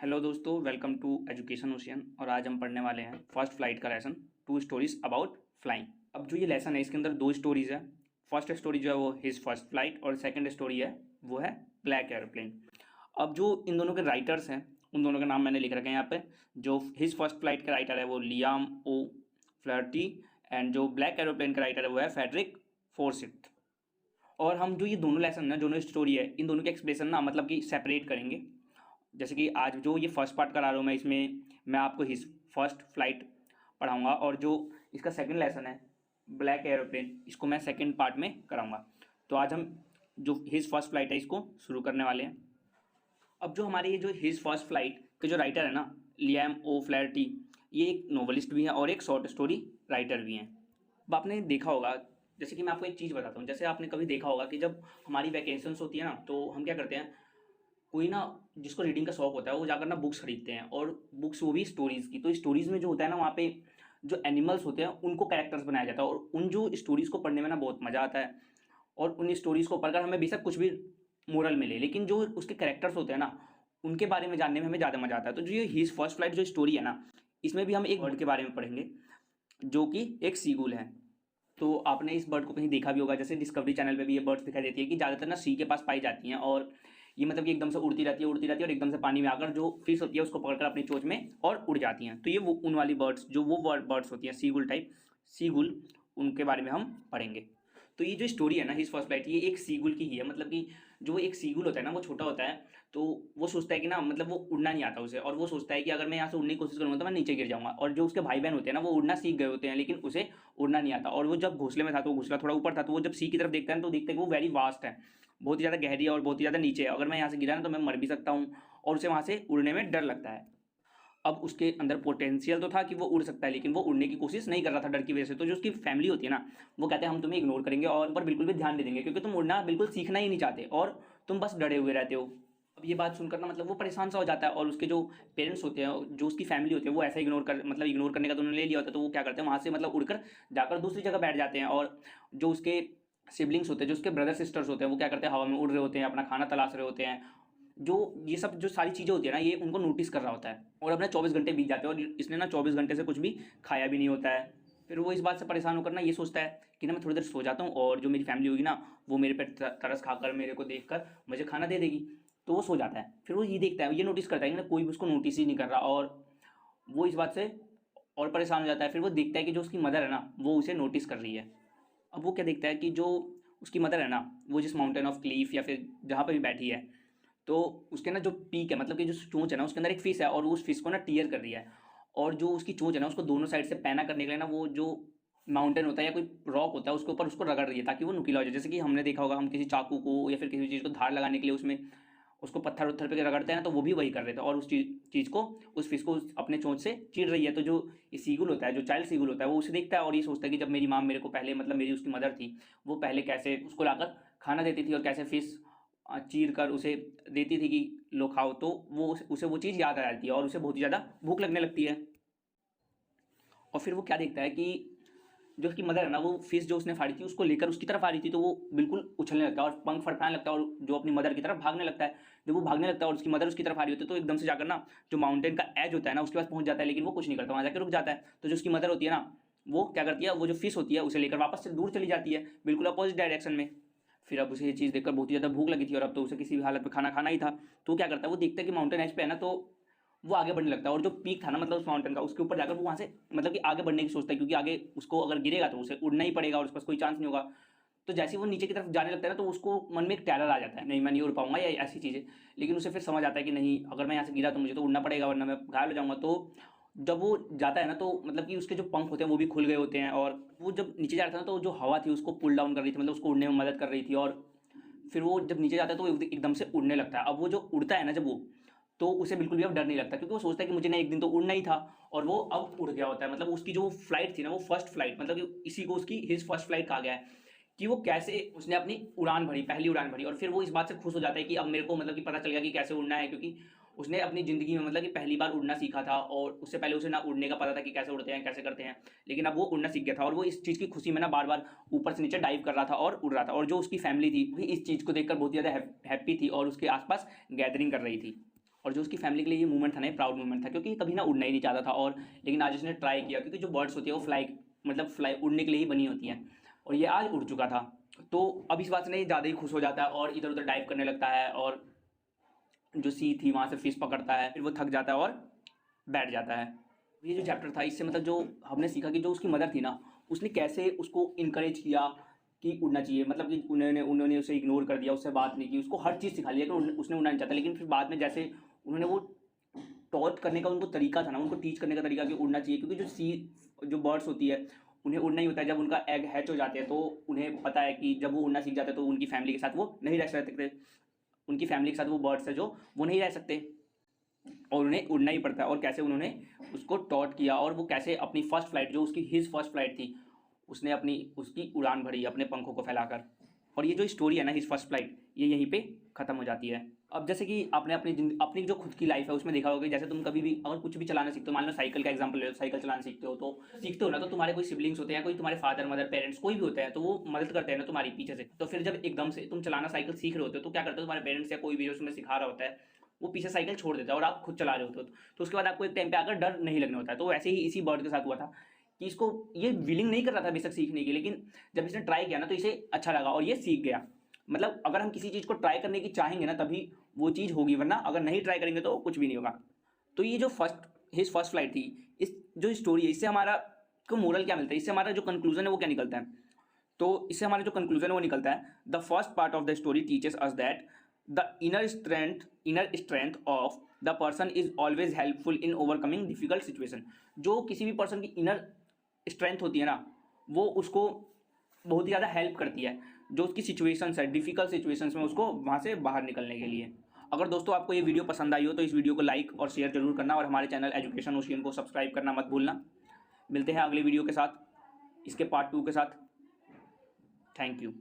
Hello दोस्तों, welcome to education ocean. और आज हम पढ़ने वाले हैं फर्स्ट फ्लाइट का lesson, two stories about flying. अब जो ये लेसन है इसके अंदर दो स्टोरीज है। फर्स्ट स्टोरी जो है वो हिज फर्स्ट फ्लाइट और सेकंड स्टोरी है वो है ब्लैक एरोप्लेन। अब जो इन दोनों के राइटर्स हैं उन दोनों का नाम मैंने लिख रखे हैं यहाँ पे। जो हिज फर्स्ट फ्लाइट का राइटर है वो लियाम ओ फ्लर्टी एंड जो ब्लैक एरोप्लेन का राइटर है वो है फेडरिक फोर्सिथ। और हम जो ये दोनों लेसन ना, दोनों स्टोरी है, इन दोनों के एक्सप्लेनेशन ना मतलब कि सेपरेट करेंगे। जैसे कि आज जो ये फर्स्ट पार्ट करा रहा हूँ इसमें मैं आपको हिज फर्स्ट फ्लाइट पढ़ाऊँगा और जो इसका सेकंड लेसन है ब्लैक एरोप्लेन इसको मैं सेकंड पार्ट में कराऊँगा। तो आज हम जो हिज फर्स्ट फ्लाइट है इसको शुरू करने वाले हैं। अब जो हमारे ये जो हिज फर्स्ट फ्लाइट के जो राइटर है ना, लियाम ओ फ्लैटी, ये एक नोवेलिस्ट भी हैं और एक शॉर्ट स्टोरी राइटर भी हैं। अब आपने देखा होगा, जैसे कि मैं आपको एक चीज़ बताता हूँ, जैसे आपने कभी देखा होगा कि जब हमारी वैकेशंस होती है ना तो हम क्या करते हैं, कोई ना जिसको रीडिंग का शौक होता है वो जाकर ना बुक्स खरीदते हैं और बुक्स वो भी स्टोरीज़ की। तो स्टोरीज़ में जो होता है ना वहाँ पे जो एनिमल्स होते हैं उनको कैरेक्टर्स बनाया जाता है और उन जो स्टोरीज़ को पढ़ने में ना बहुत मज़ा आता है। और उन स्टोरीज़ को पढ़कर हमें बेशक कुछ भी मोरल मिले, लेकिन जो उसके कैरेक्टर्स होते हैं ना उनके बारे में जानने में हमें ज़्यादा मज़ा आता है। तो जो ये हिज फर्स्ट फ्लाइट जो स्टोरी है ना, इसमें भी हम एक बर्ड के बारे में पढ़ेंगे जो कि एक सीगुल है। तो आपने इस बर्ड को कहीं देखा भी होगा, जैसे डिस्कवरी चैनल पे भी ये बर्ड्स दिखाई देती है कि ज़्यादातर ना सी के पास पाई जाती हैं। और ये मतलब कि एकदम से उड़ती रहती है और एकदम से पानी में आकर जो फिश होती है उसको पकड़कर अपनी चोंच में और उड़ जाती हैं। तो ये वो उन वाली बर्ड्स जो वो बर्ड्स होती हैं सीगुल टाइप, सीगुल, उनके बारे में हम पढ़ेंगे। तो ये जो स्टोरी है ना हिज फर्स्ट फ्लाइट, ये एक सीगुल की ही है। मतलब कि जो एक सीगुल होता है ना वो छोटा होता है, तो वो सोचता है कि ना मतलब वो उड़ना नहीं आता उसे, और वो सोचता है कि अगर मैं यहाँ से उड़ने की कोशिश करूँगा तो मैं नीचे गिर जाऊँगा। और जो उसके भाई बहन होते हैं ना वो उड़ना सीख गए होते हैं लेकिन उसे उड़ना नहीं आता। और वो जब घोंसले में था तो घोंसला थोड़ा ऊपर था, तो वो जब सी की तरफ देखता है तो देखता है कि वो वेरी वास्ट है, बहुत ही ज़्यादा गहरी है और बहुत ही ज़्यादा नीचे है। अगर मैं यहाँ से गिरा ना तो मैं मर भी सकता हूँ, और उसे वहाँ से उड़ने में डर लगता है। अब उसके अंदर पोटेंशियल तो था कि वो उड़ सकता है लेकिन वो उड़ने की कोशिश नहीं कर रहा था डर की वजह से। तो जो उसकी फैमिली होती है ना वो कहते हैं हम तुम्हें इग्नोर करेंगे और पर बिल्कुल भी ध्यान नहीं देंगे क्योंकि तुम उड़ना बिल्कुल सीखना ही नहीं चाहते और तुम बस डरे हुए रहते हो। अब ये बात सुनकर ना मतलब वो परेशान सा हो जाता है, और उसके जो पेरेंट्स होते हैं, जो उसकी फैमिली होती है, वो ऐसा इग्नोर करने का तो उन्होंने ले लिया होता है। तो वो क्या करते हैं वहाँ से मतलब उड़कर जाकर दूसरी जगह बैठ जाते हैं। और जो उसके सिबलिंग्स होते हैं, जो उसके ब्रदर सिस्टर्स होते हैं, वो क्या करते हैं हवा में उड़ रहे होते हैं, अपना खाना तलाश रहे होते हैं। जो ये सब जो सारी चीज़ें होती है ना ये उनको नोटिस कर रहा होता है। और अपने 24 घंटे बीत जाते हैं और इसने ना 24 घंटे से कुछ भी खाया भी नहीं होता है। फिर वो इस बात से परेशान होकर ना ये सोचता है कि ना मैं थोड़ी देर सो जाता हूँ और जो मेरी फैमिली होगी ना वो मेरे पे तरस खाकर मेरे को देखकर मुझे खाना दे देगी। तो वो सो जाता है। फिर वो ये देखता है, ये नोटिस करता है कि ना कोई भी उसको नोटिस ही नहीं कर रहा, और वो इस बात से और परेशान हो जाता है। फिर वो देखता है कि जो उसकी मदर है ना वो उसे नोटिस कर रही है। अब वो क्या देखता है कि जो उसकी मदर है ना वो जिस माउंटेन ऑफ क्लीफ या फिर जहाँ पर भी बैठी है, तो उसके ना जो पीक है मतलब कि जो चोंच है ना उसके अंदर एक फिश है और वो उस फिश को ना टीयर कर रही है। और जो उसकी चोंच है ना उसको दोनों साइड से पैना करने के लिए ना वो जो माउंटेन होता है या कोई रॉक होता है उसके ऊपर उसको रगड़ रही है ताकि वो नुकीला हो जाए। जैसे कि हमने देखा होगा हम किसी चाकू को या फिर किसी चीज़ को धार लगाने के लिए उसमें उसको पत्थर उत्थर पे रगड़ते हैं ना, तो वो भी वही कर रहे थे और उस चीज़ को, उस फिश को अपने चोंच से चीर रही है। तो जो ये सीगुल होता है, जो चाइल्ड सीगुल होता है, वो उसे देखता है और ये सोचता है कि जब मेरी माँ मेरे को पहले मतलब मेरी उसकी मदर थी वो पहले कैसे उसको लाकर खाना देती थी और कैसे फिश चीर कर उसे देती थी कि लो खाओ, तो वो उसे वो चीज़ याद आ जाती है और उसे बहुत ही ज़्यादा भूख लगने लगती है। और फिर वो क्या देखता है कि जो उसकी मदर है ना वो फिश जो उसने फाड़ी थी उसको लेकर उसकी तरफ आ रही थी, तो वो बिल्कुल उछलने लगता है और पंख फड़फड़ाने लगता है और जो अपनी मदर की तरफ भागने लगता है। जब वो भागने लगता है और उसकी मदर उसकी तरफ आ रही होती है तो एकदम से जाकर ना जो माउंटेन का एज होता है ना उसके पास पहुंच जाता है, लेकिन वो कुछ नहीं करता, वहाँ जाकर रुक जाता है। तो जो उसकी मदर होती है ना वो क्या करती है, वो जो फिश होती है उसे लेकर वापस से दूर चली जाती है बिल्कुल अपोजिट डायरेक्शन में। फिर अब उसे ये चीज़ देखकर बहुत ही ज़्यादा भूख लगी थी और अब तो उसे किसी भी हालत में खाना खाना ही था। तो क्या करता है, वो देखता है कि माउंटेन एज पे है ना, तो वो आगे बढ़ने लगता है और जो पीक था ना मतलब उस माउंटेन का उसके ऊपर जाकर वो वहाँ से मतलब कि आगे बढ़ने की सोचता है, क्योंकि आगे उसको अगर गिरेगा तो उसे उड़ना ही पड़ेगा और उसके पास कोई चांस नहीं होगा। तो जैसे ही वो नीचे की तरफ जाने लगता है ना तो उसको मन में एक टेरर आ जाता है, नहीं मैं नहीं उड़ पाऊंगा या ऐसी चीज़ें। लेकिन उसे फिर समझ आता है कि नहीं, अगर मैं यहाँ से गिरा तो मुझे तो उड़ना पड़ेगा वरना मैं घायल हो जाऊंगा। तो जब वो जाता है ना तो मतलब कि उसके जो पंख होते हैं वो भी खुल गए होते हैं, और वो जब नीचे जा रहा था ना तो जो हवा थी उसको पुल डाउन कर रही थी, मतलब उसको उड़ने में मदद कर रही थी। और फिर वो जब नीचे जाता है तो वो एकदम से उड़ने लगता है। अब वो जो उड़ता है ना जब वो, तो उसे बिल्कुल भी अब डर नहीं लगता क्योंकि वो सोचता है कि मुझे ना एक दिन तो उड़ना ही था, और वो अब उड़ गया होता है। मतलब उसकी जो फ्लाइट थी ना वो फर्स्ट फ्लाइट, मतलब कि इसी को उसकी हिज फर्स्ट फ्लाइट कहा गया है कि वो कैसे उसने अपनी उड़ान भरी, पहली उड़ान भरी। और फिर वो इस बात से खुश हो जाता है कि अब मेरे को मतलब कि पता चल गया कि कैसे उड़ना है, क्योंकि उसने अपनी ज़िंदगी में मतलब कि पहली बार उड़ना सीखा था और उससे पहले उसे ना उड़ने का पता था कि कैसे उड़ते हैं कैसे करते हैं, लेकिन अब वो उड़ना सीख गया था। और वो इस चीज़ की खुशी में ना बार बार ऊपर से नीचे डाइव कर रहा था और उड़ रहा था। और जो उसकी फैमिली थी भी इस चीज़ को देखकर बहुत ही ज़्यादा हैप्पी थी और उसके आसपास गैदरिंग कर रही थी। और जो उसकी फैमिली के लिए ये मूवमेंट था ना, ये प्राउड मूवमेंट था, क्योंकि ये कभी ना उड़ना ही नहीं चाहता था। और लेकिन आज उसने ट्राई किया, क्योंकि जो बर्ड्स होती है वो फ्लाई उड़ने के लिए ही बनी होती हैं, और ये आज उड़ चुका था। तो अब इस बात से नहीं ज़्यादा ही खुश हो जाता है और इधर उधर डाइव करने लगता है, और जो सी थी वहाँ से फिश पकड़ता है, फिर वो थक जाता है और बैठ जाता है। ये जो चैप्टर था, इससे मतलब जो हमने सीखा कि जो उसकी मदर थी ना, उसने कैसे उसको इनकरेज किया कि उड़ना चाहिए। मतलब कि उन्होंने उसे इग्नोर कर दिया, उससे बात नहीं की, उसको हर चीज़ सिखा लिया कि उसने उड़ना नहीं चाहता। लेकिन फिर बाद में जैसे उन्होंने वो टॉट करने का उनको तरीका था ना, उनको टीच करने का तरीका कि उड़ना चाहिए, क्योंकि जो बर्ड्स होती है उन्हें उड़ना ही होता है। जब उनका एग हैच हो जाते हैं तो उन्हें पता है कि जब वो उड़ना सीख जाते हैं तो उनकी फैमिली के साथ वो नहीं रह सकते, उनकी फैमिली के साथ वो बर्ड्स है जो वो नहीं रह सकते, और उन्हें उड़ना ही पड़ता है। और कैसे उन्होंने उसको टॉट किया, और वो कैसे अपनी फर्स्ट फ्लाइट, जो उसकी हिज फर्स्ट फ्लाइट थी, उसने उसकी उड़ान भरी अपने पंखों को फैलाकर। और ये जो स्टोरी है ना, हिज फर्स्ट फ्लाइट, ये यहीं पे ख़त्म हो जाती है। अब जैसे कि आपने अपनी जो खुद की लाइफ है उसमें देखा होगा कि जैसे तुम कभी भी अगर कुछ भी चलाना सीखते हो, मान लो साइकिल का एग्जांपल ले लो, साइकिल चलाना सीखते हो ना, तो तुम्हारे कोई सिबलिंग्स होते हैं, कोई तुम्हारे फादर मदर पेरेंट्स कोई भी होते हैं, तो वो मदद करते हैं ना तुम्हारी पीछे से। तो फिर जब एकदम से तुम चलाना साइकिल सीख रहे होते हो तो क्या करते हो, तुम्हारे पेरेंट्स या कोई भी उसमें सिखा रहा होता है, वो पीछे साइकिल छोड़ देता है और आप खुद चला रहे होते हो। तो उसके बाद आपको एक टाइम पे आकर डर नहीं लगने होता है। तो वैसे ही इसी बर्ड के साथ हुआ था कि इसको ये विलिंग नहीं कर रहा था बेशक सीखने की, लेकिन जब इसने ट्राई किया ना तो इसे अच्छा लगा और ये सीख गया। मतलब अगर हम किसी चीज़ को ट्राई करने की चाहेंगे ना तभी वो चीज़ होगी, वरना अगर नहीं ट्राई करेंगे तो कुछ भी नहीं होगा। तो ये जो हिज फर्स्ट फ्लाइट थी, इस जो स्टोरी है, इससे हमारा को मोरल क्या मिलता है, इससे हमारा जो कंक्लूजन है वो क्या निकलता है। तो इससे हमारा जो कंक्लूजन है वो निकलता है, the first part of the story teaches us that the inner strength of the person is always helpful in overcoming difficult situation. जो किसी भी पर्सन की इनर स्ट्रेंथ होती है ना, वो उसको बहुत ही ज़्यादा हेल्प करती है, जो उसकी सिचुएशंस है, डिफिकल्ट सिचुएशंस में उसको वहाँ से बाहर निकलने के लिए। अगर दोस्तों आपको ये वीडियो पसंद आई हो तो इस वीडियो को लाइक और शेयर जरूर करना, और हमारे चैनल एजुकेशन ओशियन को सब्सक्राइब करना मत भूलना। मिलते हैं अगले वीडियो के साथ, इसके पार्ट 2 के साथ। Thank you.